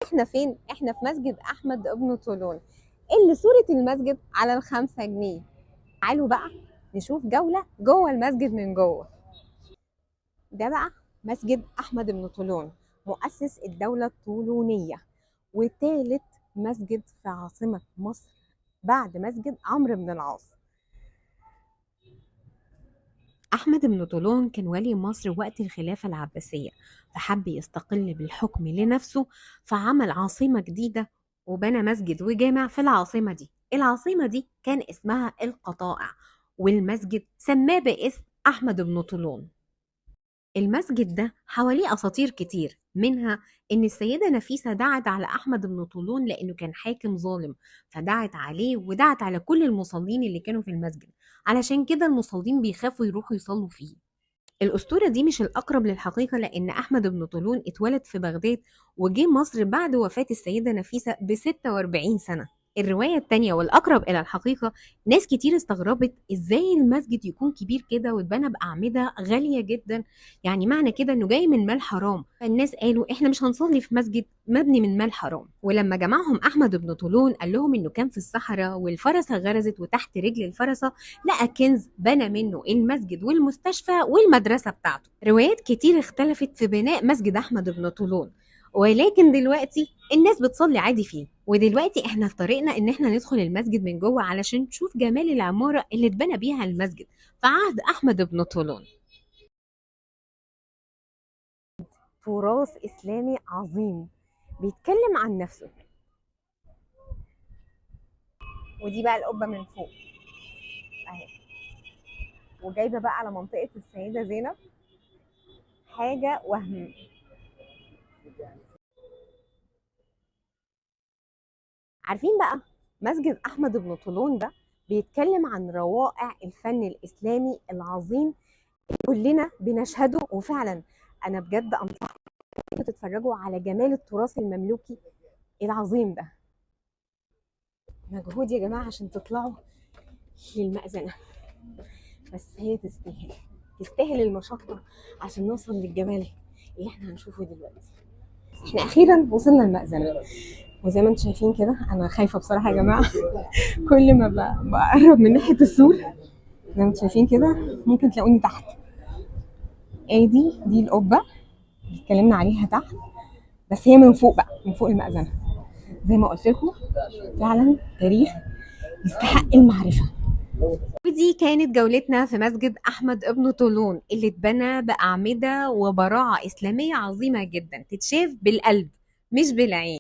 احنا فين؟ احنا في مسجد احمد ابن طولون اللي صورة المسجد على ال5 جنيه. تعالوا بقى نشوف جولة جوه المسجد من جوه. ده بقى مسجد احمد بن طولون، مؤسس الدولة الطولونية وثالث مسجد في عاصمة مصر بعد مسجد عمرو بن العاص. أحمد بن طولون كان ولي مصر وقت الخلافة العباسية، فحب يستقل بالحكم لنفسه، فعمل عاصمة جديدة وبنى مسجد وجامع في العاصمة دي. العاصمة دي كان اسمها القطائع، والمسجد سماه باسم أحمد بن طولون. المسجد ده حواليه أساطير كتير، منها إن السيدة نفيسة دعت على أحمد بن طولون لأنه كان حاكم ظالم، فدعت عليه ودعت على كل المصلين اللي كانوا في المسجد، علشان كده المصلين بيخافوا يروحوا يصلوا فيه. الأسطورة دي مش الأقرب للحقيقة، لأن أحمد بن طولون اتولد في بغداد وجه مصر بعد وفاة السيدة نفيسة ب46 سنة. الرواية التانية والأقرب إلى الحقيقة، ناس كتير استغربت إزاي المسجد يكون كبير كده واتبنى بأعمدة غالية جدا، يعني معنى كده إنه جاي من مال حرام. فالناس قالوا إحنا مش هنصلي في مسجد مبني من مال حرام. ولما جمعهم أحمد بن طولون قال لهم إنه كان في الصحراء والفرسة غرزت، وتحت رجل الفرسة لقى كنز بنى منه المسجد والمستشفى والمدرسة بتاعته. روايات كتير اختلفت في بناء مسجد أحمد بن طولون، ولكن دلوقتي الناس بتصلي عادي فيه. ودلوقتي احنا في طريقنا ان احنا ندخل المسجد من جوه علشان نشوف جمال العمارة اللي اتبنى بيها المسجد في عهد أحمد بن طولون. تراث إسلامي عظيم بيتكلم عن نفسه. ودي بقى القبة من فوق اهي، وجايبة بقى على منطقة السيدة زينب، حاجة وهم. عارفين بقى مسجد أحمد بن طولون ده بيتكلم عن روائع الفن الإسلامي العظيم كلنا بنشهده. وفعلا أنا بجد أنصحكم تتفرجوا على جمال التراث المملوكي العظيم ده. مجهود يا جماعة عشان تطلعوا للمأذنة، بس هي تستاهل، تستاهل المشقة عشان نوصل للجمال اللي احنا هنشوفه دلوقتي. احنا أخيرا وصلنا المأذنة، وزي ما انتم شايفين كده أنا خايفة بصراحة يا جماعة. كل ما بقرب من ناحية السور زي ما انتم شايفين كده ممكن تلاقوني تحت. دي القبة اللي اتكلمنا عليها تحت، بس هي من فوق بقى، من فوق المأذنة. زي ما قلت لكم فعلا تاريخ يستحق المعرفة. ودي كانت جولتنا في مسجد أحمد ابن طولون اللي اتبنى بأعمدة وبراعة إسلامية عظيمة جدا، تتشاف بالقلب مش بالعين.